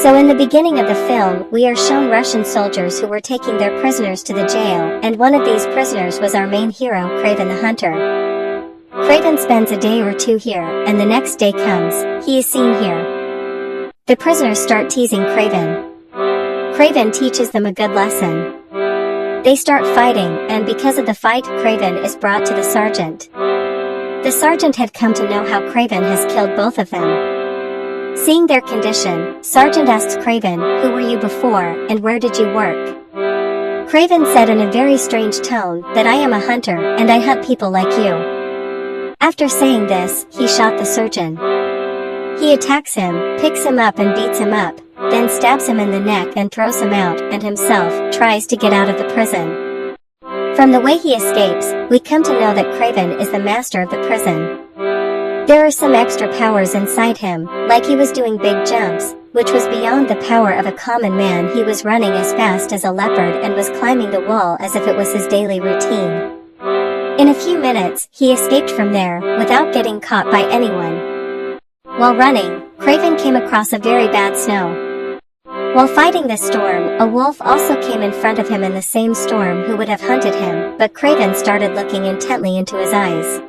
So in the beginning of the film, we are shown Russian soldiers who were taking their prisoners to the jail, and one of these prisoners was our main hero, Kraven the Hunter. Kraven spends a day or two here, and the next day comes, he is seen here. The prisoners start teasing Kraven. Kraven teaches them a good lesson. They start fighting, and because of the fight, Kraven is brought to the sergeant. The sergeant had come to know how Kraven has killed both of them. Seeing their condition, Sergeant asks Kraven, "Who were you before, and where did you work?" Kraven said in a very strange tone that I am a hunter, and I hunt people like you. After saying this, he shot the surgeon. He attacks him, picks him up and beats him up, then stabs him in the neck and throws him out, and himself tries to get out of the prison. From the way he escapes, we come to know that Kraven is the master of the prison. There are some extra powers inside him, like he was doing big jumps, which was beyond the power of a common man. He was running as fast as a leopard and was climbing the wall as if it was his daily routine. In a few minutes, he escaped from there, without getting caught by anyone. While running, Kraven came across a very bad snow. While fighting this storm, a wolf also came in front of him in the same storm who would have hunted him, but Kraven started looking intently into his eyes.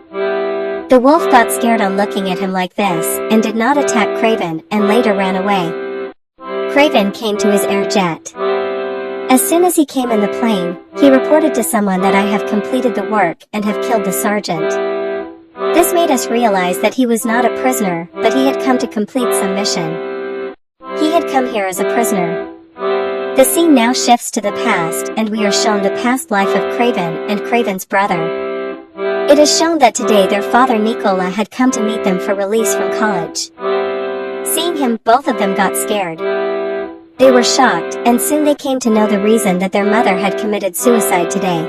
The wolf got scared on looking at him like this, and did not attack Kraven, and later ran away. Kraven came to his air jet. As soon as he came in the plane, he reported to someone that I have completed the work and have killed the sergeant. This made us realize that he was not a prisoner, but he had come to complete some mission. He had come here as a prisoner. The scene now shifts to the past, and we are shown the past life of Kraven and Kraven's brother. It is shown that today their father Nicola had come to meet them for release from college. Seeing him, both of them got scared. They were shocked, and soon they came to know the reason that their mother had committed suicide today.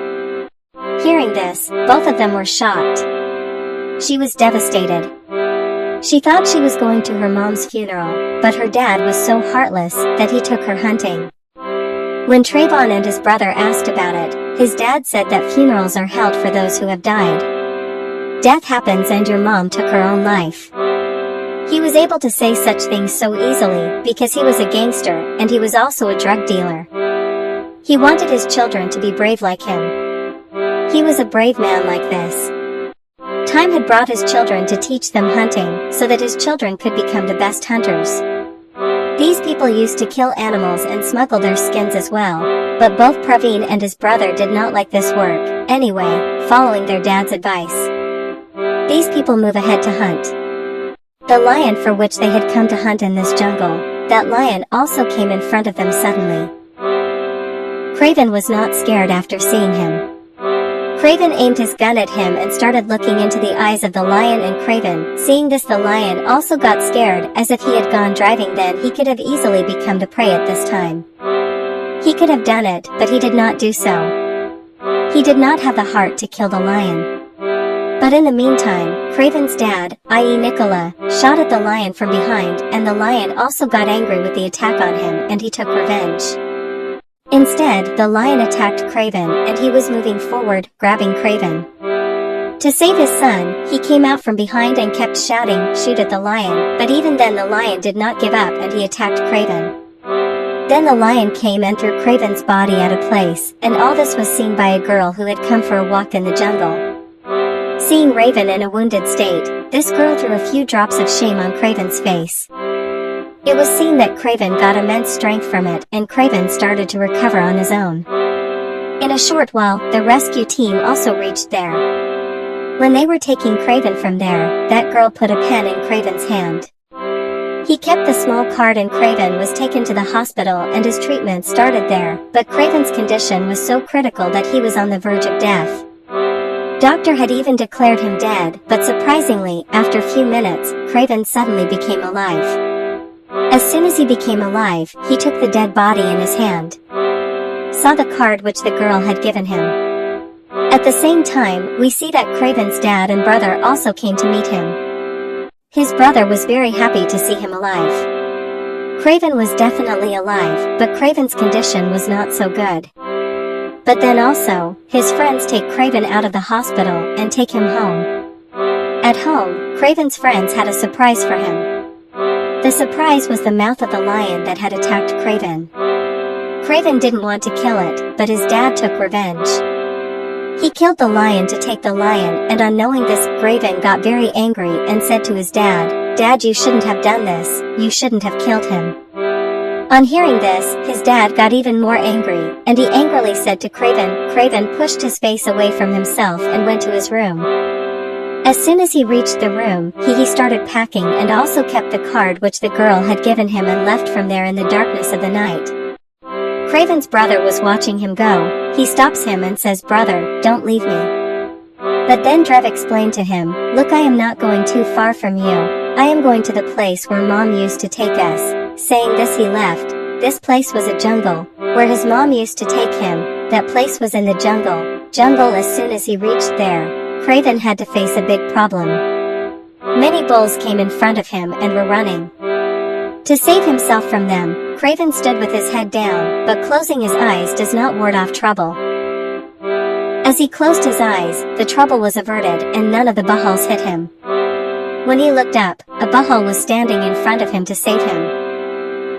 Hearing this, both of them were shocked. She was devastated. She thought she was going to her mom's funeral, but her dad was so heartless that he took her hunting. When Trayvon and his brother asked about it, his dad said that funerals are held for those who have died. Death happens and your mom took her own life. He was able to say such things so easily because he was a gangster and he was also a drug dealer. He wanted his children to be brave like him. He was a brave man like this. Time had brought his children to teach them hunting so that his children could become the best hunters. These people used to kill animals and smuggle their skins as well, but both Praveen and his brother did not like this work, anyway, following their dad's advice. These people move ahead to hunt. The lion for which they had come to hunt in this jungle, that lion also came in front of them suddenly. Kraven was not scared after seeing him. Kraven aimed his gun at him and started looking into the eyes of the lion, and Kraven, seeing this, the lion also got scared, as if he had gone driving. Then he could have easily become the prey at this time. He could have done it, but he did not do so. He did not have the heart to kill the lion. But in the meantime, Kraven's dad, i.e. Nicola, shot at the lion from behind, and the lion also got angry with the attack on him and he took revenge. Instead, the lion attacked Kraven and he was moving forward, grabbing Kraven. To save his son, he came out from behind and kept shouting, "Shoot at the lion," but even then the lion did not give up and he attacked Kraven. Then the lion came and threw Kraven's body at a place, and all this was seen by a girl who had come for a walk in the jungle. Seeing Raven in a wounded state, this girl threw a few drops of shame on Kraven's face. It was seen that Kraven got immense strength from it, and Kraven started to recover on his own. In a short while, the rescue team also reached there. When they were taking Kraven from there, that girl put a pen in Kraven's hand. He kept the small card and Kraven was taken to the hospital and his treatment started there, but Kraven's condition was so critical that he was on the verge of death. Doctor had even declared him dead, but surprisingly, after a few minutes, Kraven suddenly became alive. As soon as he became alive, he took the dead body in his hand. Saw the card which the girl had given him. At the same time, we see that Kraven's dad and brother also came to meet him. His brother was very happy to see him alive. Kraven was definitely alive, but Kraven's condition was not so good. But then also, his friends take Kraven out of the hospital and take him home. At home, Kraven's friends had a surprise for him. The surprise was the mouth of the lion that had attacked Kraven. Kraven didn't want to kill it, but his dad took revenge. He killed the lion to take the lion, and on knowing this, Kraven got very angry and said to his dad, "Dad, you shouldn't have done this, you shouldn't have killed him." On hearing this, his dad got even more angry, and he angrily said to Kraven. Kraven pushed his face away from himself and went to his room. As soon as he reached the room, he started packing and also kept the card which the girl had given him and left from there in the darkness of the night. Kraven's brother was watching him go. He stops him and says, "Brother, don't leave me." But then Drev explained to him, "Look, I am not going too far from you. I am going to the place where Mom used to take us." Saying this, he left. This place was a jungle, where his mom used to take him. That place was in the jungle. As soon as he reached there, Kraven had to face a big problem. Many bulls came in front of him and were running. To save himself from them, Kraven stood with his head down, but closing his eyes does not ward off trouble. As he closed his eyes, the trouble was averted and none of the Bahals hit him. When he looked up, a Bahal was standing in front of him to save him.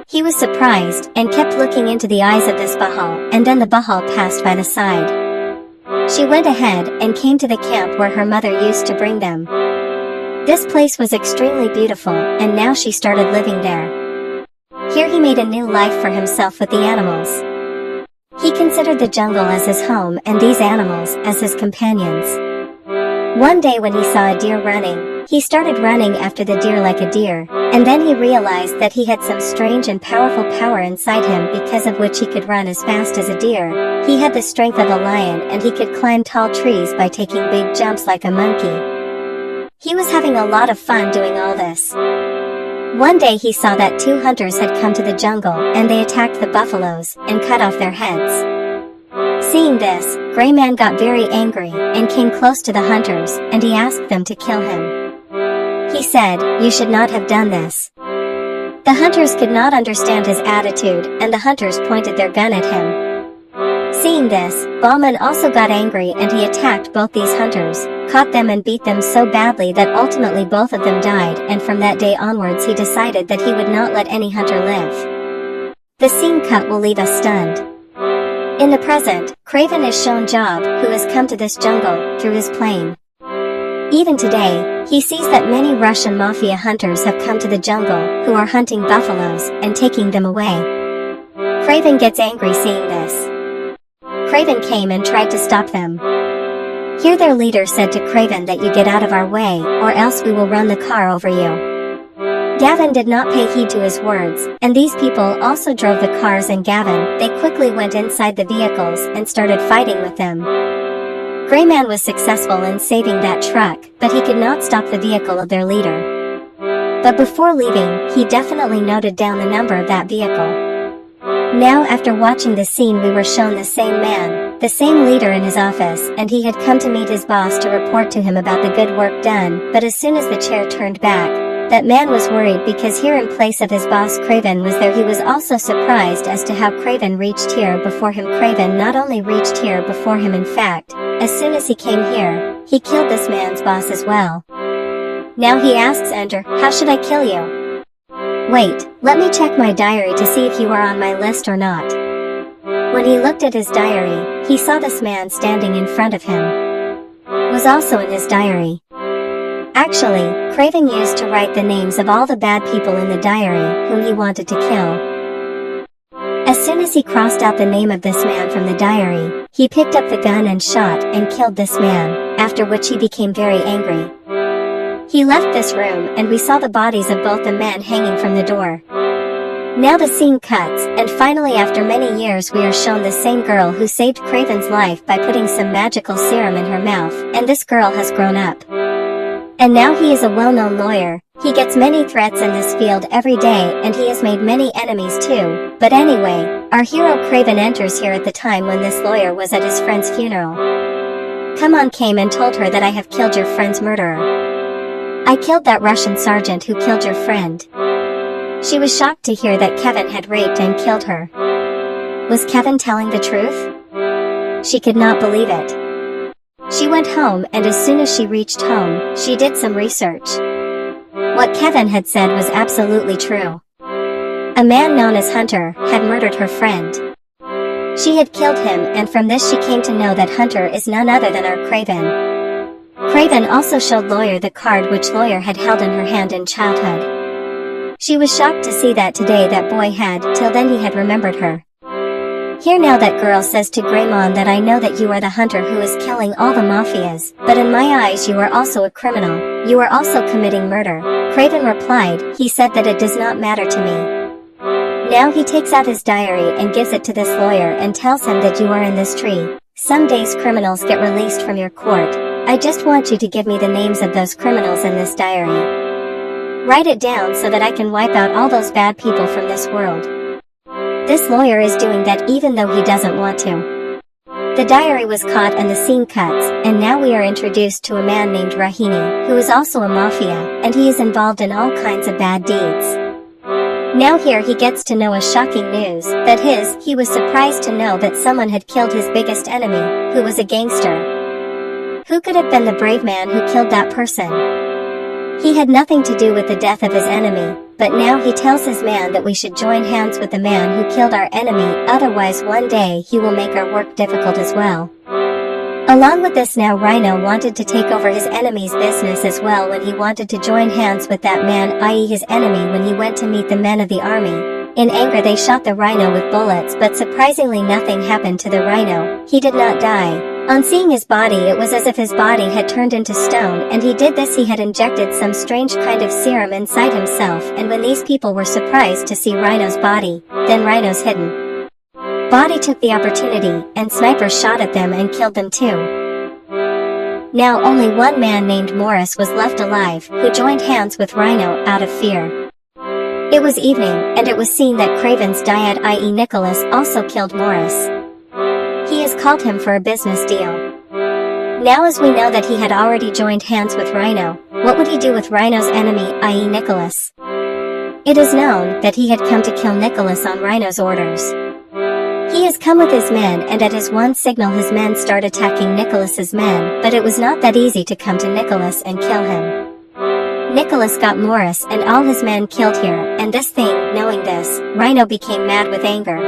He was surprised and kept looking into the eyes of this Bahal, and then the Bahal passed by the side. She went ahead and came to the camp where her mother used to bring them. This place was extremely beautiful, and now she started living there. Here he made a new life for himself with the animals. He considered the jungle as his home and these animals as his companions. One day when he saw a deer running, he started running after the deer like a deer, and then he realized that he had some strange and powerful power inside him because of which he could run as fast as a deer. He had the strength of a lion and he could climb tall trees by taking big jumps like a monkey. He was having a lot of fun doing all this. One day he saw that 2 hunters had come to the jungle and they attacked the buffaloes and cut off their heads. Seeing this, Gray Man got very angry and came close to the hunters and he asked them to kill him. He said, "You should not have done this." The hunters could not understand his attitude and the hunters pointed their gun at him. Seeing this, Ballman also got angry and he attacked both these hunters, caught them and beat them so badly that ultimately both of them died, and from that day onwards he decided that he would not let any hunter live. The scene cut will leave us stunned. In the present, Kraven is shown Job, who has come to this jungle, through his plane. Even today, he sees that many Russian mafia hunters have come to the jungle, who are hunting buffaloes and taking them away. Kraven gets angry seeing this. Kraven came and tried to stop them. Here their leader said to Kraven that you get out of our way, or else we will run the car over you. Gavin did not pay heed to his words, and these people also drove the cars and Gavin, they quickly went inside the vehicles and started fighting with them. Gray Man was successful in saving that truck, but he could not stop the vehicle of their leader. But before leaving, he definitely noted down the number of that vehicle. Now after watching the scene we were shown the same man, the same leader in his office, and he had come to meet his boss to report to him about the good work done, but as soon as the chair turned back, that man was worried because here in place of his boss Kraven was there. He was also surprised as to how Kraven reached here before him. Kraven not only reached here before him, in fact, as soon as he came here, he killed this man's boss as well. Now he asks Ender, "How should I kill you?" "Wait, let me check my diary to see if you are on my list or not." When he looked at his diary, he saw this man standing in front of him was also in his diary. Actually, Kraven used to write the names of all the bad people in the diary whom he wanted to kill. As soon as he crossed out the name of this man from the diary, he picked up the gun and shot and killed this man, after which he became very angry. He left this room and we saw the bodies of both the men hanging from the door. Now the scene cuts, and finally after many years we are shown the same girl who saved Kraven's life by putting some magical serum in her mouth, and this girl has grown up. And now he is a well-known lawyer. He gets many threats in this field every day and he has made many enemies too. But anyway, our hero Kraven enters here at the time when this lawyer was at his friend's funeral. Come on came and told her that I have killed your friend's murderer. I killed that Russian sergeant who killed your friend. She was shocked to hear that Kevin had raped and killed her. Was Kevin telling the truth? She could not believe it. She went home and as soon as she reached home, she did some research. What Kevin had said was absolutely true. A man known as Hunter had murdered her friend. She had killed him, and from this she came to know that Hunter is none other than our Kraven. Kraven also showed Lawyer the card which Lawyer had held in her hand in childhood. She was shocked to see that today that boy had, till then he had remembered her. Here now that girl says to Greymon that I know that you are the hunter who is killing all the mafias, but in my eyes you are also a criminal, you are also committing murder. Kraven replied, he said that it does not matter to me. Now he takes out his diary and gives it to this lawyer and tells him that you are in this tree. Some days criminals get released from your court. I just want you to give me the names of those criminals in this diary. Write it down so that I can wipe out all those bad people from this world. This lawyer is doing that even though he doesn't want to. The diary was caught and the scene cuts, and now we are introduced to a man named Rahini, who is also a mafia, and he is involved in all kinds of bad deeds. Now here he gets to know a shocking news, that he was surprised to know that someone had killed his biggest enemy, who was a gangster. Who could have been the brave man who killed that person? He had nothing to do with the death of his enemy, but now he tells his man that we should join hands with the man who killed our enemy, otherwise one day he will make our work difficult as well. Along with this now Rhino wanted to take over his enemy's business as well when he wanted to join hands with that man, i.e. his enemy, when he went to meet the men of the army. In anger they shot the Rhino with bullets, but surprisingly nothing happened to the Rhino, he did not die. On seeing his body it was as if his body had turned into stone, and he did this, he had injected some strange kind of serum inside himself, and when these people were surprised to see Rhino's body, then Rhino's hidden body took the opportunity, and snipers shot at them and killed them too. Now only one man named Morris was left alive, who joined hands with Rhino out of fear. It was evening, and it was seen that Kraven's dyad, i.e. Nicholas, also killed Morris. He has called him for a business deal. Now as we know that he had already joined hands with Rhino, what would he do with Rhino's enemy, i.e. Nicholas? It is known that he had come to kill Nicholas on Rhino's orders. He has come with his men, and at his one signal his men start attacking Nicholas's men, but it was not that easy to come to Nicholas and kill him. Nicholas got Morris and all his men killed here, and this thing, knowing this, Rhino became mad with anger.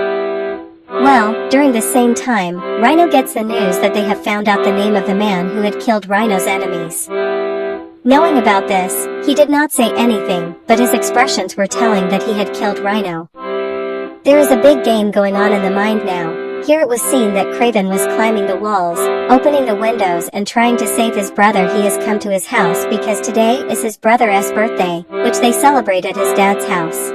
Well, during the same time, Rhino gets the news that they have found out the name of the man who had killed Rhino's enemies. Knowing about this, he did not say anything, but his expressions were telling that he had killed Rhino. There is a big game going on in the mind now. Here it was seen that Kraven was climbing the walls, opening the windows and trying to save his brother. He has come to his house because today is his brother's birthday, which they celebrate at his dad's house.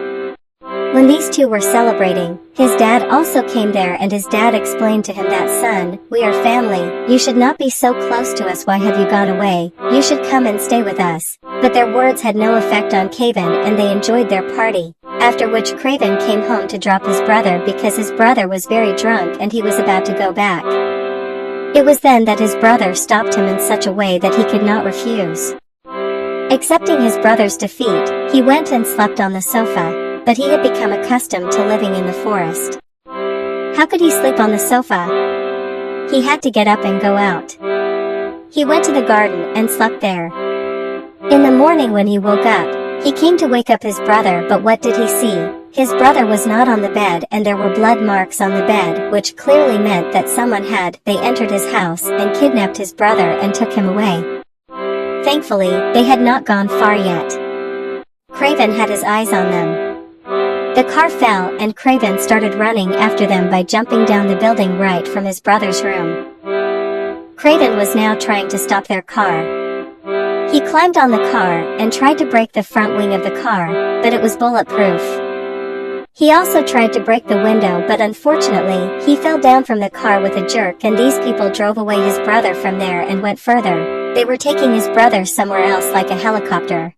When these two were celebrating, his dad also came there, and his dad explained to him that, son, we are family, you should not be so close to us, why have you gone away, you should come and stay with us. But their words had no effect on Kraven, and they enjoyed their party, after which Kraven came home to drop his brother because his brother was very drunk and he was about to go back. It was then that his brother stopped him in such a way that he could not refuse. Accepting his brother's defeat, he went and slept on the sofa. But he had become accustomed to living in the forest. How could he sleep on the sofa? He had to get up and go out. He went to the garden and slept there. In the morning when he woke up, he came to wake up his brother, but what did he see? His brother was not on the bed, and there were blood marks on the bed, which clearly meant that someone they entered his house and kidnapped his brother and took him away. Thankfully, they had not gone far yet. Kraven had his eyes on them. The car fell, and Kraven started running after them by jumping down the building right from his brother's room. Kraven was now trying to stop their car. He climbed on the car and tried to break the front wing of the car, but it was bulletproof. He also tried to break the window, but unfortunately, he fell down from the car with a jerk, and these people drove away his brother from there and went further. They were taking his brother somewhere else, like a helicopter.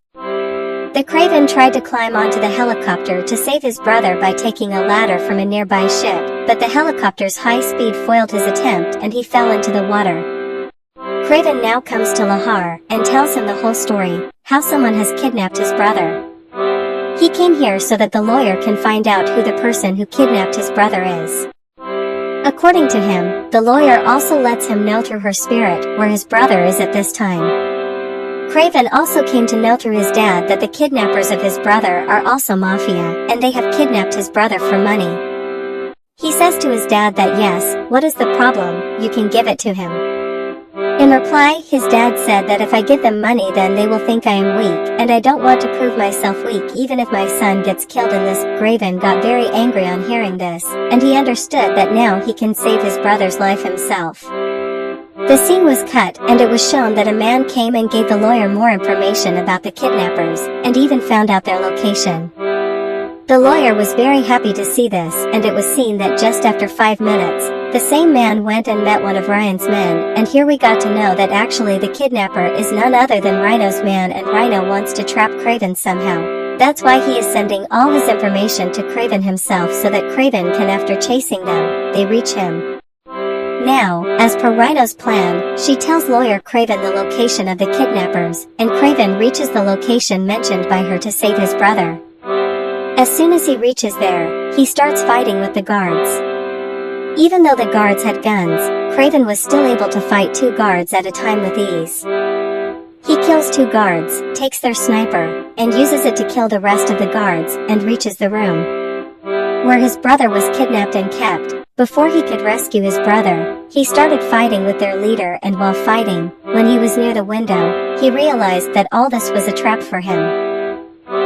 The Kraven tried to climb onto the helicopter to save his brother by taking a ladder from a nearby ship, but the helicopter's high speed foiled his attempt and he fell into the water. Kraven now comes to Lahar and tells him the whole story, how someone has kidnapped his brother. He came here so that the lawyer can find out who the person who kidnapped his brother is. According to him, the lawyer also lets him know through her spirit where his brother is at this time. Kraven also came to know through his dad that the kidnappers of his brother are also mafia, and they have kidnapped his brother for money. He says to his dad that yes, what is the problem, you can give it to him. In reply, his dad said that if I give them money then they will think I am weak, and I don't want to prove myself weak even if my son gets killed in this. Kraven got very angry on hearing this, and he understood that now he can save his brother's life himself. The scene was cut, and it was shown that a man came and gave the lawyer more information about the kidnappers, and even found out their location. The lawyer was very happy to see this, and it was seen that just after 5 minutes, the same man went and met one of Ryan's men, and here we got to know that actually the kidnapper is none other than Rhino's man, and Rhino wants to trap Kraven somehow. That's why he is sending all his information to Kraven himself so that Kraven can, after chasing them, they reach him. Now, as per Rhino's plan, she tells lawyer Kraven the location of the kidnappers, and Kraven reaches the location mentioned by her to save his brother. As soon as he reaches there, he starts fighting with the guards. Even though the guards had guns, Kraven was still able to fight 2 guards at a time with ease. He kills 2 guards, takes their sniper, and uses it to kill the rest of the guards, and reaches the room where his brother was kidnapped and kept. Before he could rescue his brother, he started fighting with their leader, and while fighting, when he was near the window, he realized that all this was a trap for him.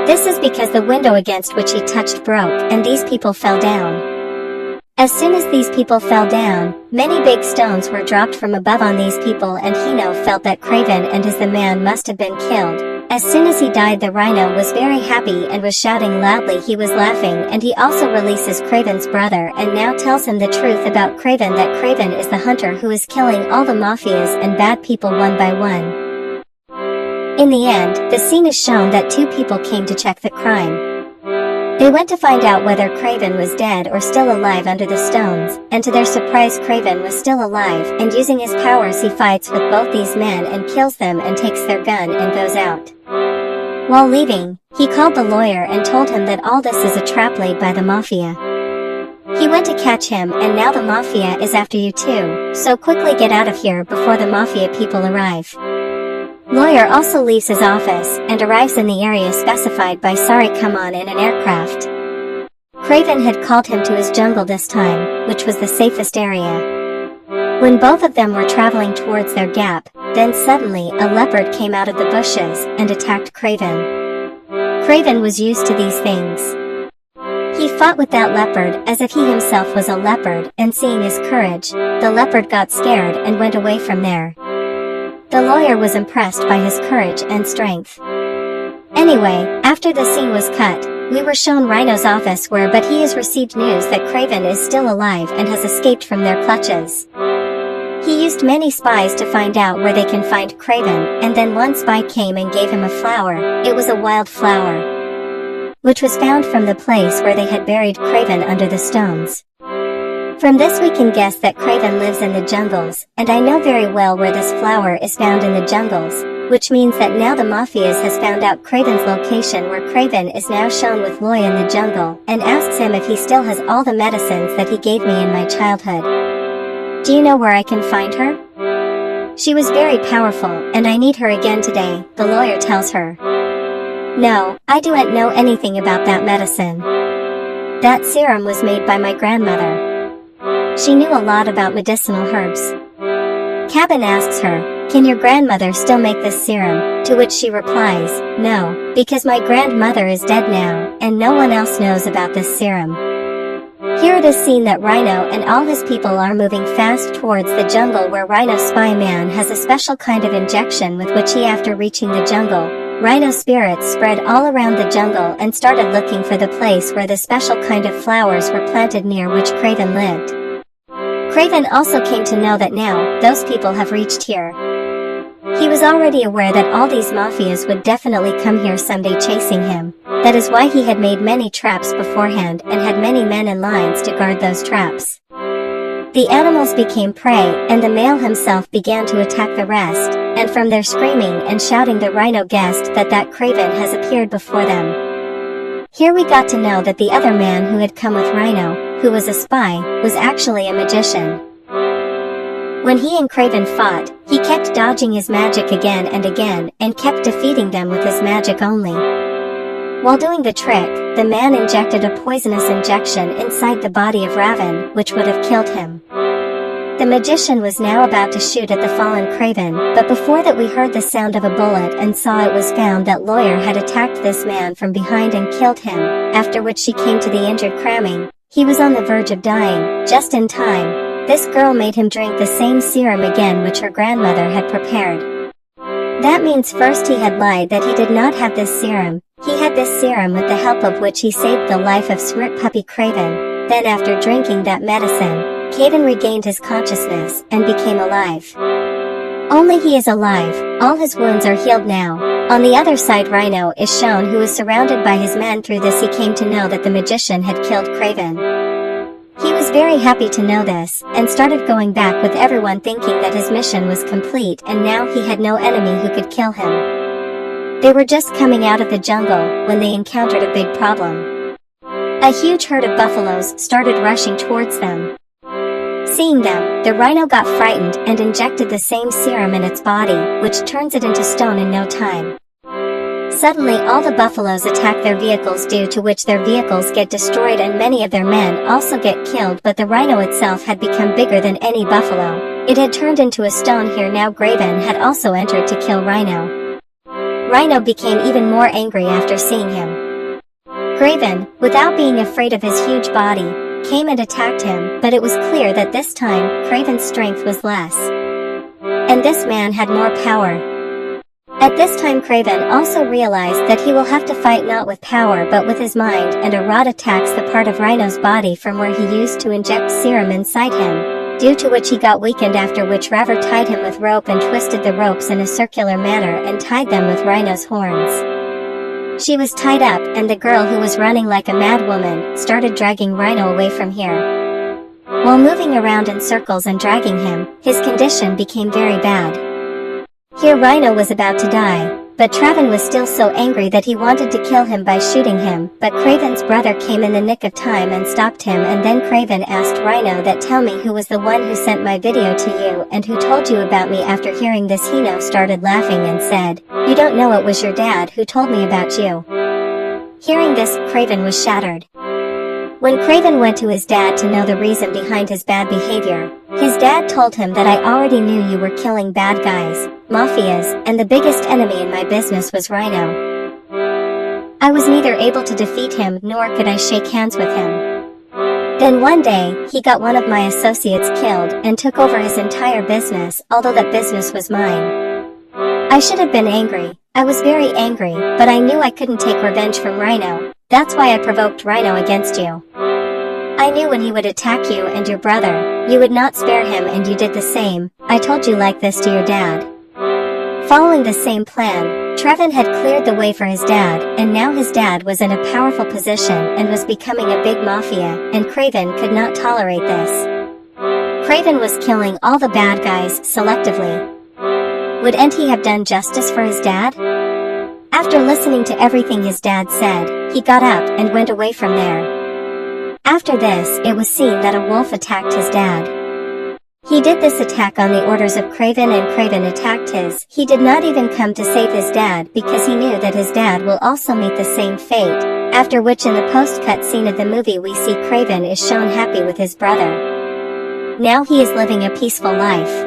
This is because the window against which he touched broke, and these people fell down. As soon as these people fell down, many big stones were dropped from above on these people, and Hino felt that Kraven and the man must have been killed. As soon as he died, the Rhino was very happy and was shouting loudly. He was laughing, and he also releases Kraven's brother and now tells him the truth about Kraven, that Kraven is the hunter who is killing all the mafias and bad people one by one. In the end, the scene is shown that 2 people came to check the crime. They went to find out whether Kraven was dead or still alive under the stones, and to their surprise Kraven was still alive, and using his powers he fights with both these men and kills them and takes their gun and goes out. While leaving, he called the lawyer and told him that all this is a trap laid by the mafia. He went to catch him, and now the mafia is after you too, so quickly get out of here before the mafia people arrive. Lawyer also leaves his office and arrives in the area specified by Sari Kumon in an aircraft. Kraven had called him to his jungle this time, which was the safest area. When both of them were traveling towards their gap, then suddenly a leopard came out of the bushes and attacked Kraven. Kraven was used to these things. He fought with that leopard as if he himself was a leopard, and seeing his courage, the leopard got scared and went away from there. The lawyer was impressed by his courage and strength. Anyway, after the scene was cut, we were shown Rhino's office but he has received news that Kraven is still alive and has escaped from their clutches. He used many spies to find out where they can find Kraven, and then one spy came and gave him a flower. It was a wild flower, which was found from the place where they had buried Kraven under the stones. From this we can guess that Kraven lives in the jungles, and I know very well where this flower is found in the jungles, which means that now the mafias has found out Kraven's location, where Kraven is now shown with Loy in the jungle, and asks him if he still has all the medicines that he gave me in my childhood. Do you know where I can find her? She was very powerful, and I need her again today, the lawyer tells her. No, I don't know anything about that medicine. That serum was made by my grandmother. She knew a lot about medicinal herbs. Cabin asks her, can your grandmother still make this serum? To which she replies, no, because my grandmother is dead now, and no one else knows about this serum. Here it is seen that Rhino and all his people are moving fast towards the jungle, where Rhino's spy man has a special kind of injection with which he, after reaching the jungle, Rhino's spirits spread all around the jungle and started looking for the place where the special kind of flowers were planted near which Kraven lived. Kraven also came to know that now, those people have reached here. He was already aware that all these mafias would definitely come here someday chasing him. That is why he had made many traps beforehand and had many men in lines to guard those traps. The animals became prey, and the male himself began to attack the rest, and from their screaming and shouting the Rhino guessed that Kraven has appeared before them. Here we got to know that the other man who had come with Rhino, who was a spy, was actually a magician. When he and Kraven fought, he kept dodging his magic again and kept defeating them with his magic only. While doing the trick, the man injected a poisonous injection inside the body of Raven, which would have killed him. The magician was now about to shoot at the fallen Kraven, but before that we heard the sound of a bullet and saw it was found that Lawyer had attacked this man from behind and killed him, after which she came to the injured cramming. He was on the verge of dying, just in time. This girl made him drink the same serum again which her grandmother had prepared. That means first he had lied that he did not have this serum. He had this serum with the help of which he saved the life of Smart Puppy Kraven. Then after drinking that medicine, Kraven regained his consciousness and became alive. Only he is alive, all his wounds are healed now. On the other side Rhino is shown who is surrounded by his men. Through this he came to know that the magician had killed Kraven. He was very happy to know this, and started going back with everyone thinking that his mission was complete and now he had no enemy who could kill him. They were just coming out of the jungle when they encountered a big problem. A huge herd of buffaloes started rushing towards them. Seeing them, the rhino got frightened and injected the same serum in its body, which turns it into stone in no time. Suddenly all the buffaloes attack their vehicles, due to which their vehicles get destroyed and many of their men also get killed, but the rhino itself had become bigger than any buffalo. It had turned into a stone here now. Kraven had also entered to kill Rhino. Rhino became even more angry after seeing him. Kraven, without being afraid of his huge body, came and attacked him, but it was clear that this time, Kraven's strength was less. And this man had more power. At this time Kraven also realized that he will have to fight not with power but with his mind, and a rod attacks the part of Rhino's body from where he used to inject serum inside him, due to which he got weakened, after which Raver tied him with rope and twisted the ropes in a circular manner and tied them with Rhino's horns. She was tied up, and the girl who was running like a mad woman started dragging Rhino away from here. While moving around in circles and dragging him, his condition became very bad. Here Rhino was about to die, but Kraven was still so angry that he wanted to kill him by shooting him, but Kraven's brother came in the nick of time and stopped him, and then Kraven asked Rhino that tell me who was the one who sent my video to you and who told you about me. After hearing this Hino started laughing and said, "You don't know it was your dad who told me about you." Hearing this, Kraven was shattered. When Kraven went to his dad to know the reason behind his bad behavior, his dad told him that I already knew you were killing bad guys, mafias, and the biggest enemy in my business was Rhino. I was neither able to defeat him nor could I shake hands with him. Then one day, he got one of my associates killed and took over his entire business, although that business was mine. I should have been angry. I was very angry, but I knew I couldn't take revenge from Rhino. That's why I provoked Rhino against you. I knew when he would attack you and your brother, you would not spare him, and you did the same. I told you like this to your dad. Following the same plan, Kraven had cleared the way for his dad, and now his dad was in a powerful position and was becoming a big mafia, and Kraven could not tolerate this. Kraven was killing all the bad guys selectively. Wouldn't he have done justice for his dad? After listening to everything his dad said, he got up and went away from there. After this, it was seen that a wolf attacked his dad. He did this attack on the orders of Kraven, and Kraven attacked his. He did not even come to save his dad because he knew that his dad will also meet the same fate, after which in the post-cut scene of the movie we see Kraven is shown happy with his brother. Now he is living a peaceful life.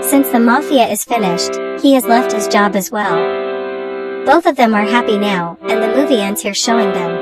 Since the mafia is finished, he has left his job as well. Both of them are happy now, and the movie ends here showing them